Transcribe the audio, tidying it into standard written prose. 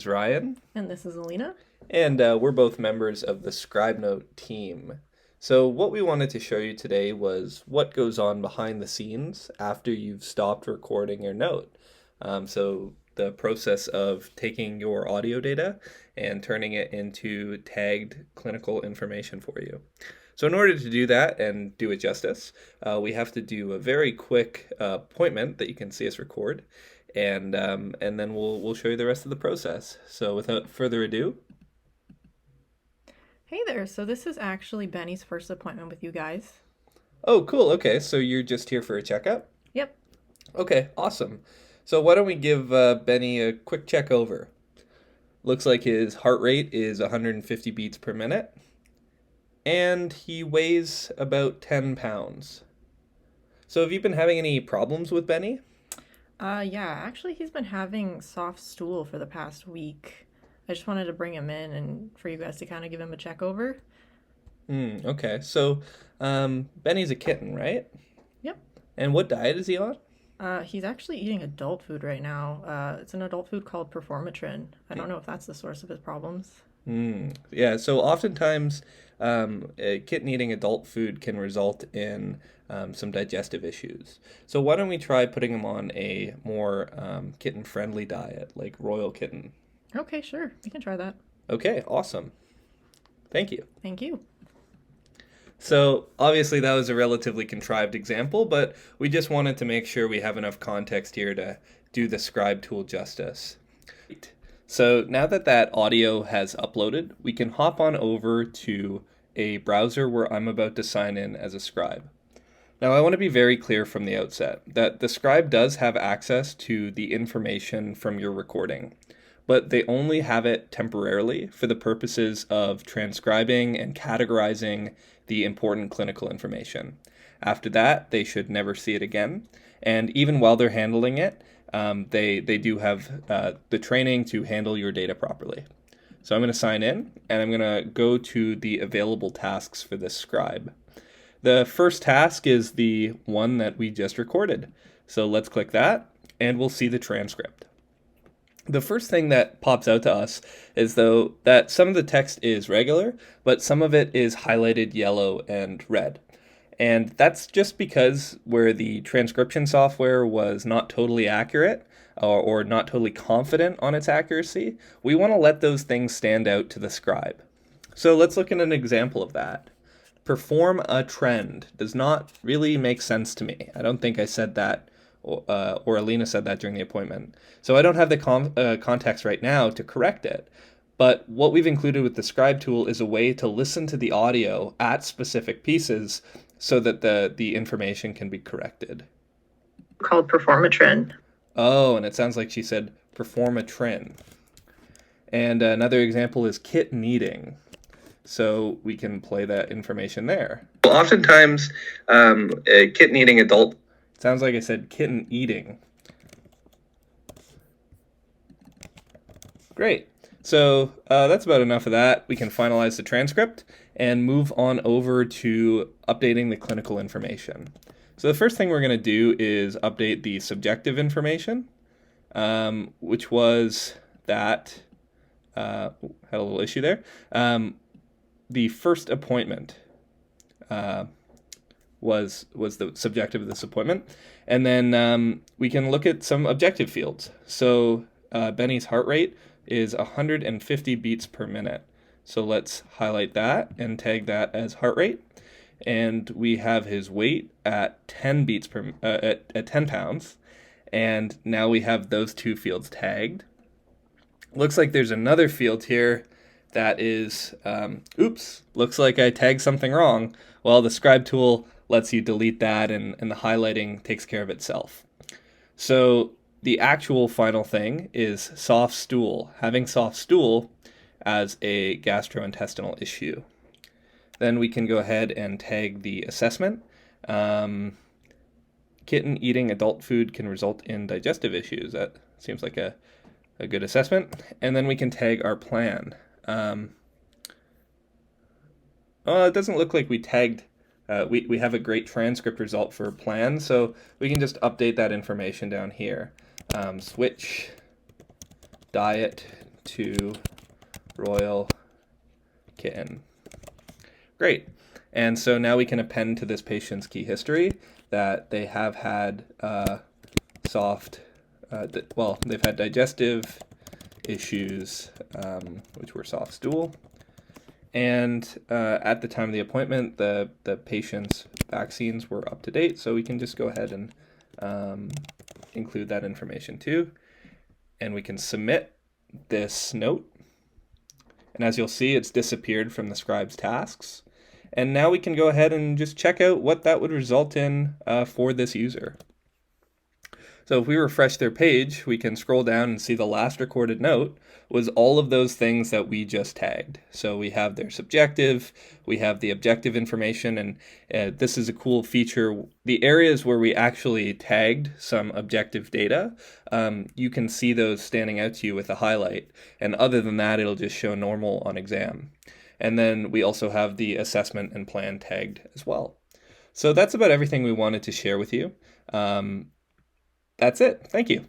Is Ryan, And this is Alina. and we're both members of the Scribenote team. So, what we wanted to show you today was what goes on behind the scenes after you've stopped recording your note. The process of taking your audio data and turning it into tagged clinical information for you. So, in order to do that and do it justice, we have to do a very quick appointment that you can see us record, and then we'll show you the rest of the process. So, without further ado, Hey there. So, this is actually Benny's first appointment with you guys. oh, cool. Okay, so you're just here for a checkup. Yep. Okay, awesome. So why don't we give Benny a quick check over? Looks like his heart rate is 150 beats per minute, and he weighs about 10 pounds. So have you been having any problems with Benny? Yeah, actually, he's been having soft stool for the past week. I just wanted to bring him in and for you guys to kind of give him a check over. Okay. So Benny's a kitten, right? Yep. And what diet is he on? He's actually eating adult food right now. It's an adult food called Performatrin. I don't know if that's the source of his problems. Yeah, so oftentimes kitten eating adult food can result in some digestive issues. So why don't we try putting him on a more kitten-friendly diet, like Royal Kitten? Okay, sure. We can try that. Okay, awesome. Thank you. Thank you. So obviously that was a relatively contrived example, but we just wanted to make sure we have enough context here to do the scribe tool justice. So now that that audio has uploaded, we can hop on over to a browser where I'm about to sign in as a scribe. Now I want to be very clear from the outset that the scribe does have access to the information from your recording, but they only have it temporarily for the purposes of transcribing and categorizing the important clinical information. After that, they should never see it again. And even while they're handling it, they do have the training to handle your data properly. So I'm going to sign in, and I'm going to go to the available tasks for this scribe. The first task is the one that we just recorded. So let's click that, and we'll see the transcript. The first thing that pops out to us is though that some of the text is regular, but some of it is highlighted yellow and red. And that's just because where the transcription software was not totally accurate or not totally confident on its accuracy, we want to let those things stand out to the scribe. So let's look at an example of that. Perform a trend does not really make sense to me. I don't think I said that or Alina said that during the appointment. So I don't have the context right now to correct it. But what we've included with the scribe tool is a way to listen to the audio at specific pieces so that the information can be corrected. Called Performatrin. Oh, and it sounds like she said perform a trend. And another example is kitten eating. So we can play that information there. Well, oftentimes, kitten eating adult. Sounds like I said kitten eating. Great. So that's about enough of that. We can finalize the transcript and move on over to updating the clinical information. So the first thing we're going to do is update the subjective information, which was that, had a little issue there. The first appointment was the subjective of this appointment. And then we can look at some objective fields. So Benny's heart rate is 150 beats per minute. So let's highlight that and tag that as heart rate. And we have his weight at 10 beats per at 10 pounds. And now we have those two fields tagged. Looks like there's another field here that is, oops, looks like I tagged something wrong. Well, the scribe tool lets you delete that and the highlighting takes care of itself. So the actual final thing is soft stool, having soft stool as a gastrointestinal issue. Then we can go ahead and tag the assessment. Kitten eating adult food can result in digestive issues. That seems like a good assessment. And then we can tag our plan. It doesn't look like we tagged, we have a great transcript result for plan, so we can just update that information down here. Switch diet to Royal Kitten. Great. And so now we can append to this patient's key history that they have had they've had digestive issues, which were soft stool. And at the time of the appointment, the patient's vaccines were up to date, so we can just go ahead and include that information too. And we can submit this note. And as you'll see, it's disappeared from the scribe's tasks. And now we can go ahead and just check out what that would result in for this user. So if we refresh their page, we can scroll down and see the last recorded note was all of those things that we just tagged. So we have their subjective, we have the objective information, and this is a cool feature. The areas where we actually tagged some objective data, you can see those standing out to you with a highlight. And other than that, it'll just show normal on exam. And then we also have the assessment and plan tagged as well. So that's about everything we wanted to share with you. That's it. Thank you.